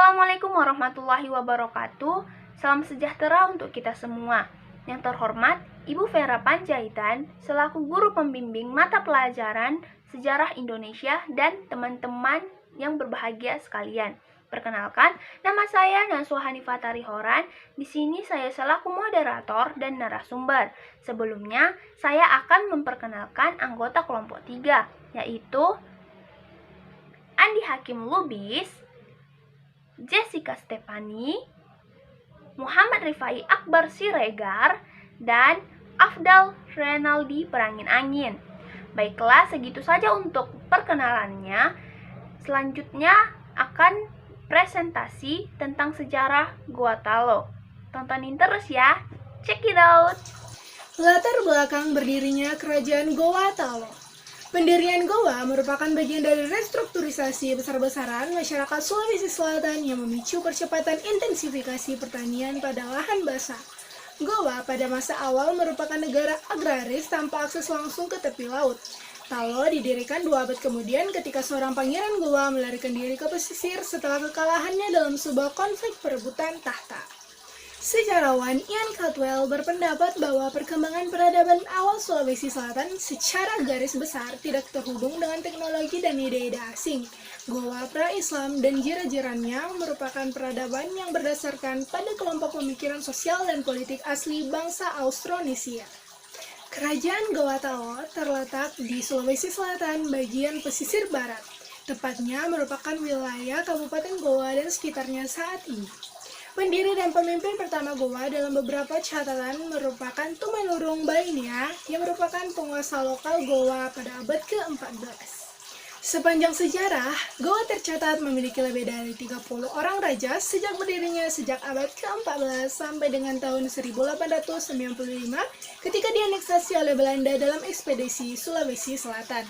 Assalamualaikum warahmatullahi wabarakatuh. Salam sejahtera untuk kita semua. Yang terhormat, Ibu Vera Panjaitan, selaku guru pembimbing mata pelajaran Sejarah Indonesia dan teman-teman yang berbahagia sekalian. Perkenalkan, nama saya Naswa Hanifah Tarihoran. Di sini saya selaku moderator dan narasumber. Sebelumnya, saya akan memperkenalkan anggota kelompok 3, yaitu Andi Hakim Lubis, Jessica Stefani, Muhammad Rifai Akbar Siregar, dan Afdal Renaldi Perangin-Angin. Baiklah, segitu saja untuk perkenalannya. Selanjutnya akan presentasi tentang sejarah Gua Talo. Tontonin terus ya. Check it out. Latar belakang berdirinya Kerajaan Goa Talo. Pendirian Goa merupakan bagian dari restrukturisasi besar-besaran masyarakat Sulawesi Selatan yang memicu percepatan intensifikasi pertanian pada lahan basah. Goa pada masa awal merupakan negara agraris tanpa akses langsung ke tepi laut. Talo didirikan 2 abad kemudian ketika seorang pangeran Goa melarikan diri ke pesisir setelah kekalahannya dalam sebuah konflik perebutan tahta. Sejarawan Ian Caldwell berpendapat bahwa perkembangan peradaban awal Sulawesi Selatan secara garis besar tidak terhubung dengan teknologi dan ide-ide asing. Goa pra-Islam dan jira-jirannya merupakan peradaban yang berdasarkan pada kelompok pemikiran sosial dan politik asli bangsa Austronesia. Kerajaan Goa Talo terletak di Sulawesi Selatan bagian pesisir barat, tepatnya merupakan wilayah Kabupaten Goa dan sekitarnya saat ini. Pendiri dan pemimpin pertama Goa dalam beberapa catatan merupakan Tumanurung Bainia yang merupakan penguasa lokal Goa pada abad ke-14. Sepanjang sejarah, Goa tercatat memiliki lebih dari 30 orang raja sejak berdirinya sejak abad ke-14 sampai dengan tahun 1895 ketika dianeksasi oleh Belanda dalam ekspedisi Sulawesi Selatan.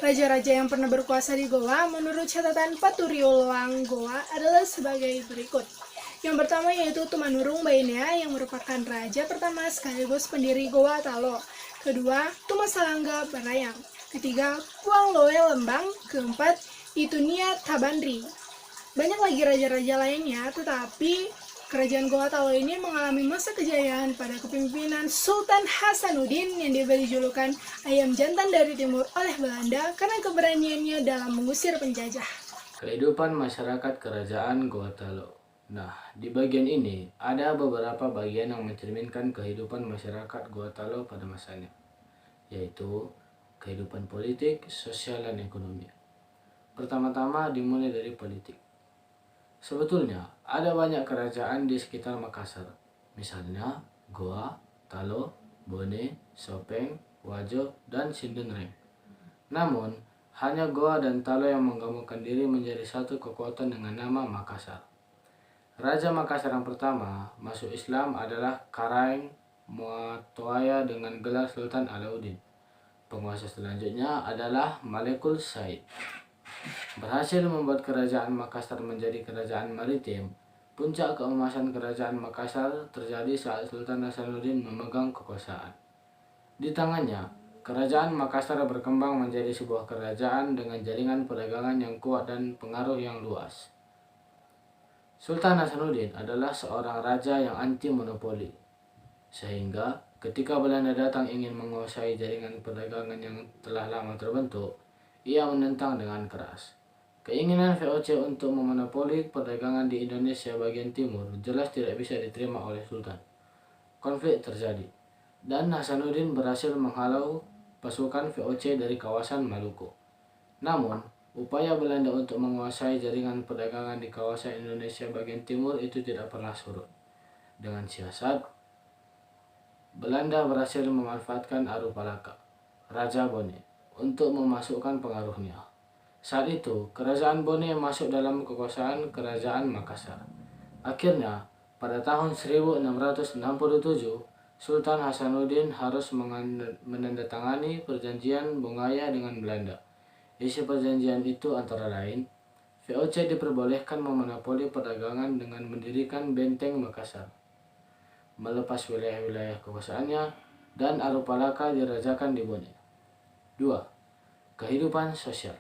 Raja-raja yang pernah berkuasa di Goa menurut catatan Paturio Loang Goa adalah sebagai berikut. Yang pertama yaitu Tumanurung Bainia yang merupakan raja pertama sekaligus pendiri Goa Talo. Kedua, Tumasalangga Barayang. Ketiga, Puang Loe Lembang. Keempat, Itunia Tabandri. Banyak lagi raja-raja lainnya, tetapi kerajaan Goa Talo ini mengalami masa kejayaan pada kepemimpinan Sultan Hasanuddin yang diberi julukan ayam jantan dari timur oleh Belanda karena keberaniannya dalam mengusir penjajah. Kehidupan masyarakat kerajaan Goa Talo. Nah, di bagian ini ada beberapa bagian yang mencerminkan kehidupan masyarakat Goa Talo pada masanya, yaitu kehidupan politik, sosial, dan ekonomi. Pertama-tama dimulai dari politik. Sebetulnya, ada banyak kerajaan di sekitar Makassar, misalnya Goa, Talo, Bone, Sopeng, Wajo, dan Sindenreng. Namun, hanya Goa dan Talo yang menggabungkan diri menjadi satu kekuatan dengan nama Makassar. Raja Makassar yang pertama masuk Islam adalah Karaeng Moatoaya dengan gelar Sultan Alauddin. Penguasa selanjutnya adalah Malekul Said. Berhasil membuat kerajaan Makassar menjadi kerajaan maritim. Puncak keemasan kerajaan Makassar terjadi saat Sultan Hasanuddin memegang kekuasaan. Di tangannya, kerajaan Makassar berkembang menjadi sebuah kerajaan dengan jaringan perdagangan yang kuat dan pengaruh yang luas. Sultan Hasanuddin adalah seorang raja yang anti monopoli, sehingga ketika Belanda datang ingin menguasai jaringan perdagangan yang telah lama terbentuk, ia menentang dengan keras. Keinginan VOC untuk memonopoli perdagangan di Indonesia bagian timur jelas tidak bisa diterima oleh Sultan. Konflik terjadi, dan Hasanuddin berhasil menghalau pasukan VOC dari kawasan Maluku. Namun, upaya Belanda untuk menguasai jaringan perdagangan di kawasan Indonesia bagian timur itu tidak pernah surut. Dengan siasat, Belanda berhasil memanfaatkan Arupalaka, Raja Bone, untuk memasukkan pengaruhnya. Saat itu, kerajaan Bone masuk dalam kekuasaan kerajaan Makassar. Akhirnya, pada tahun 1667, Sultan Hasanuddin harus menandatangani perjanjian Bongaya dengan Belanda. Isi perjanjian itu antara lain, VOC diperbolehkan memonopoli perdagangan dengan mendirikan benteng Makassar, melepas wilayah-wilayah kekuasaannya, dan Arupalaka dirajakan di Bone. 2. Kehidupan sosial.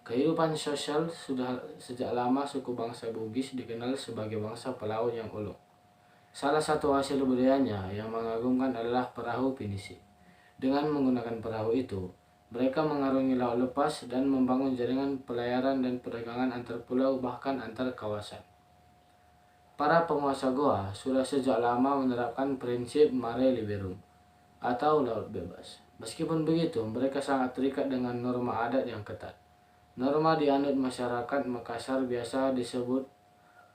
Kehidupan sosial sudah sejak lama suku bangsa Bugis dikenal sebagai bangsa pelaut yang ulung. Salah satu hasil budayanya yang mengagumkan adalah perahu pinisi. Dengan menggunakan perahu itu, mereka mengarungi laut lepas dan membangun jaringan pelayaran dan perdagangan antar pulau bahkan antar kawasan. Para penguasa Goa sudah sejak lama menerapkan prinsip mare liberum atau laut bebas. Meskipun begitu, mereka sangat terikat dengan norma adat yang ketat. Norma dianut masyarakat Makassar biasa disebut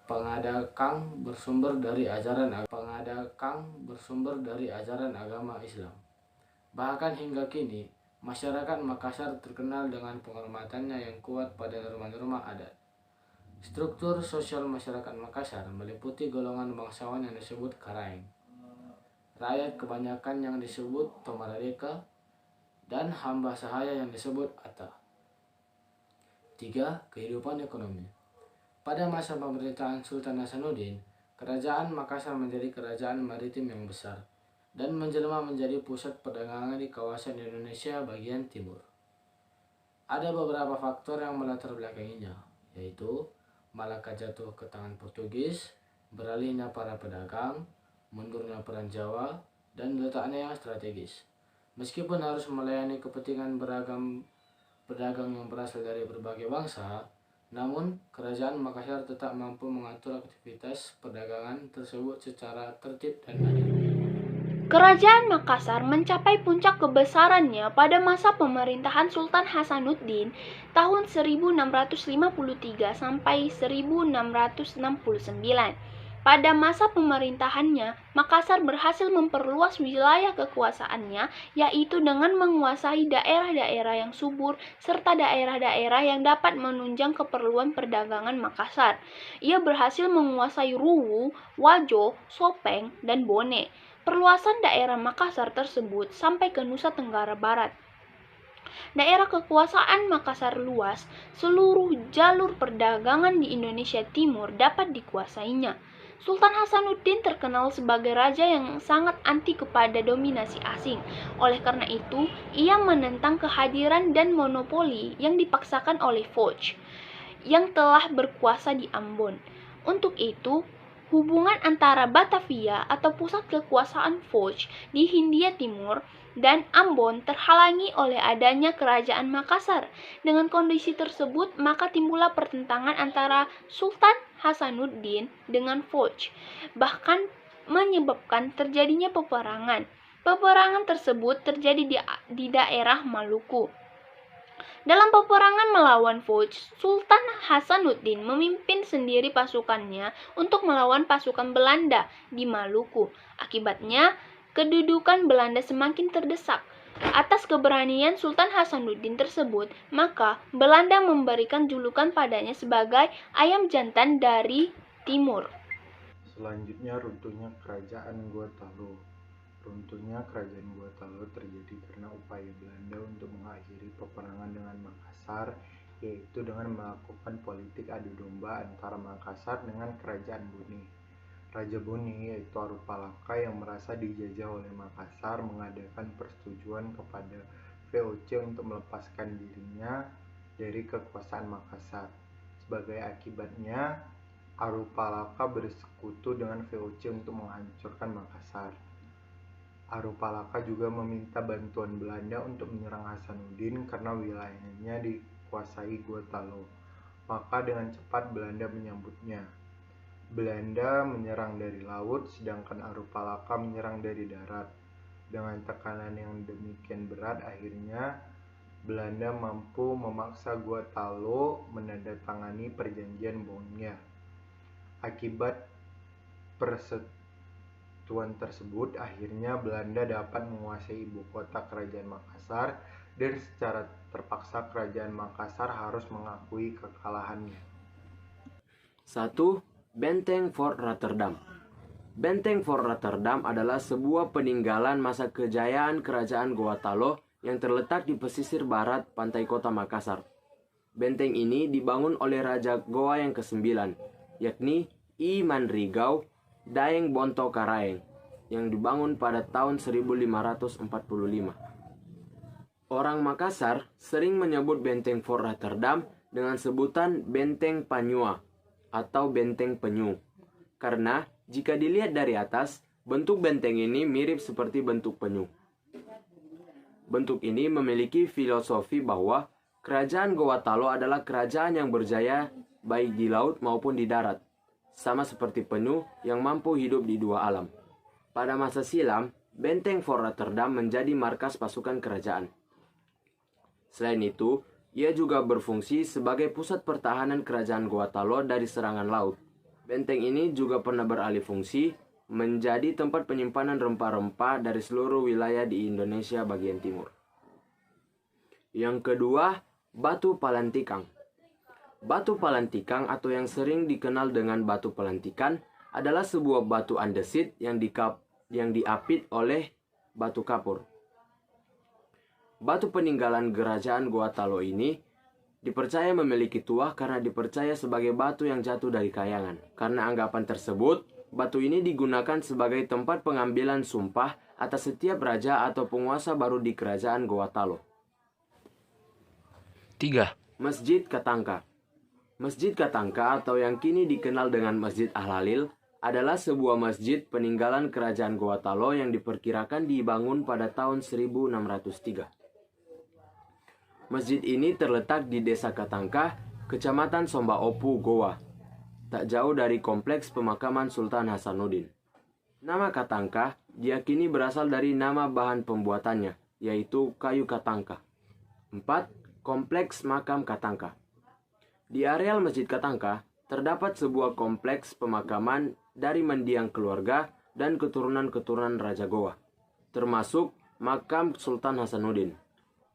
pengadakang bersumber dari ajaran agama Islam. Bahkan hingga kini, masyarakat Makassar terkenal dengan penghormatannya yang kuat pada norma-norma adat. Struktur sosial masyarakat Makassar meliputi golongan bangsawan yang disebut Karaeng, rakyat kebanyakan yang disebut Tomaradeka, dan hamba sahaya yang disebut Ata. 3. Kehidupan ekonomi. Pada masa pemerintahan Sultan Hasanuddin, kerajaan Makassar menjadi kerajaan maritim yang besar dan menjelma menjadi pusat perdagangan di kawasan Indonesia bagian timur. Ada beberapa faktor yang melatar belakanginya, yaitu Malaka jatuh ke tangan Portugis, beralihnya para pedagang, mundurnya peran Jawa, dan letaknya yang strategis. Meskipun harus melayani kepentingan beragam pedagang yang berasal dari berbagai bangsa, namun kerajaan Makassar tetap mampu mengatur aktivitas perdagangan tersebut secara tertib dan adil. Kerajaan Makassar mencapai puncak kebesarannya pada masa pemerintahan Sultan Hasanuddin tahun 1653 sampai 1669. Pada masa pemerintahannya, Makassar berhasil memperluas wilayah kekuasaannya, yaitu dengan menguasai daerah-daerah yang subur serta daerah-daerah yang dapat menunjang keperluan perdagangan Makassar. Ia berhasil menguasai Ruwu, Wajo, Sopeng, dan Bone. Perluasan daerah Makassar tersebut sampai ke Nusa Tenggara Barat. Daerah kekuasaan Makassar luas, seluruh jalur perdagangan di Indonesia Timur dapat dikuasainya. Sultan Hasanuddin terkenal sebagai raja yang sangat anti kepada dominasi asing. Oleh karena itu, ia menentang kehadiran dan monopoli yang dipaksakan oleh Foch yang telah berkuasa di Ambon. Untuk itu, hubungan antara Batavia atau pusat kekuasaan Foch di Hindia Timur dan Ambon terhalangi oleh adanya kerajaan Makassar. Dengan kondisi tersebut, maka timbullah pertentangan antara Sultan Hasanuddin dengan Foch, bahkan menyebabkan terjadinya peperangan. Peperangan tersebut terjadi di daerah Maluku. Dalam peperangan melawan Foch, Sultan Hasanuddin memimpin sendiri pasukannya untuk melawan pasukan Belanda di Maluku. Akibatnya, kedudukan Belanda semakin terdesak. Atas keberanian Sultan Hasanuddin tersebut, maka Belanda memberikan julukan padanya sebagai ayam jantan dari timur. Selanjutnya, runtuhnya kerajaan Gotalo. Runtuhnya kerajaan Gotalo terjadi karena upaya Belanda untuk mengakhiri peperangan dengan Makassar, yaitu dengan melakukan politik adu domba antara Makassar dengan kerajaan Bone. Raja Bone, yaitu Arupalaka yang merasa dijajah oleh Makassar, mengadakan persetujuan kepada VOC untuk melepaskan dirinya dari kekuasaan Makassar. Sebagai akibatnya, Arupalaka bersekutu dengan VOC untuk menghancurkan Makassar. Arupalaka juga meminta bantuan Belanda untuk menyerang Hasanuddin karena wilayahnya dikuasai Gotalo. Maka dengan cepat Belanda menyambutnya. Belanda menyerang dari laut, sedangkan Arupalaka menyerang dari darat. Dengan tekanan yang demikian berat, akhirnya Belanda mampu memaksa Gotalo menandatangani perjanjian Bologna. Akibat persetujuan tersebut, akhirnya Belanda dapat menguasai ibu kota kerajaan Makassar, dan secara terpaksa kerajaan Makassar harus mengakui kekalahannya. 1. Benteng Fort Rotterdam. Benteng Fort Rotterdam adalah sebuah peninggalan masa kejayaan kerajaan Gotalo yang terletak di pesisir barat pantai kota Makassar. Benteng ini dibangun oleh Raja Goa yang ke-9, yakni I Manrigau Daeng Bonto Karaeng, yang dibangun pada tahun 1545. Orang Makassar sering menyebut Benteng Fort Rotterdam dengan sebutan Benteng Panyua atau Benteng Penyu. Karena jika dilihat dari atas, bentuk benteng ini mirip seperti bentuk penyu. Bentuk ini memiliki filosofi bahwa kerajaan Gowatalo adalah kerajaan yang berjaya baik di laut maupun di darat, sama seperti penyu yang mampu hidup di dua alam. Pada masa silam, Benteng Fort Rotterdam menjadi markas pasukan kerajaan. Selain itu, ia juga berfungsi sebagai pusat pertahanan kerajaan Gowatalo dari serangan laut. Benteng ini juga pernah beralih fungsi menjadi tempat penyimpanan rempah-rempah dari seluruh wilayah di Indonesia bagian timur. Yang kedua, Batu Palantikang. Batu Palantikang atau yang sering dikenal dengan Batu Pelantikan adalah sebuah batu andesit yang diapit oleh batu kapur. Batu peninggalan kerajaan Gowatalo ini dipercaya memiliki tuah karena dipercaya sebagai batu yang jatuh dari kayangan. Karena anggapan tersebut, batu ini digunakan sebagai tempat pengambilan sumpah atas setiap raja atau penguasa baru di kerajaan Gowatalo. 3. Masjid Katangka. Masjid Katangka atau yang kini dikenal dengan Masjid Al-Halil adalah sebuah masjid peninggalan kerajaan Gowatalo yang diperkirakan dibangun pada tahun 1603. Masjid ini terletak di Desa Katangka, Kecamatan Sombaopu, Goa, tak jauh dari kompleks pemakaman Sultan Hasanuddin. Nama Katangka diyakini berasal dari nama bahan pembuatannya, yaitu kayu katangka. 4. Kompleks Makam Katangka. Di areal Masjid Katangka, terdapat sebuah kompleks pemakaman dari mendiang keluarga dan keturunan-keturunan Raja Goa, termasuk makam Sultan Hasanuddin.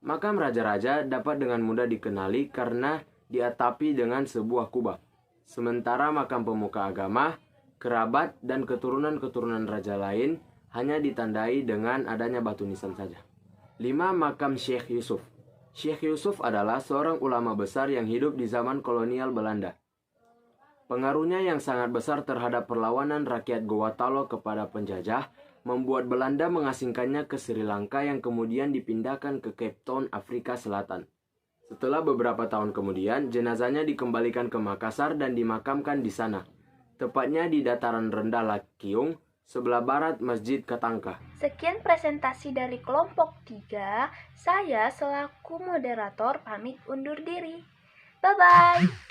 Makam raja-raja dapat dengan mudah dikenali karena diatapi dengan sebuah kubah. Sementara makam pemuka agama, kerabat, dan keturunan-keturunan raja lain hanya ditandai dengan adanya batu nisan saja. 5. Makam Syekh Yusuf. Syekh Yusuf adalah seorang ulama besar yang hidup di zaman kolonial Belanda. Pengaruhnya yang sangat besar terhadap perlawanan rakyat Gowatalo kepada penjajah membuat Belanda mengasingkannya ke Sri Lanka yang kemudian dipindahkan ke Cape Town, Afrika Selatan. Setelah beberapa tahun kemudian, jenazahnya dikembalikan ke Makassar dan dimakamkan di sana, tepatnya di dataran rendah Lakiung, sebelah barat Masjid Katangka. Sekian presentasi dari kelompok 3. Saya selaku moderator pamit undur diri. Bye-bye.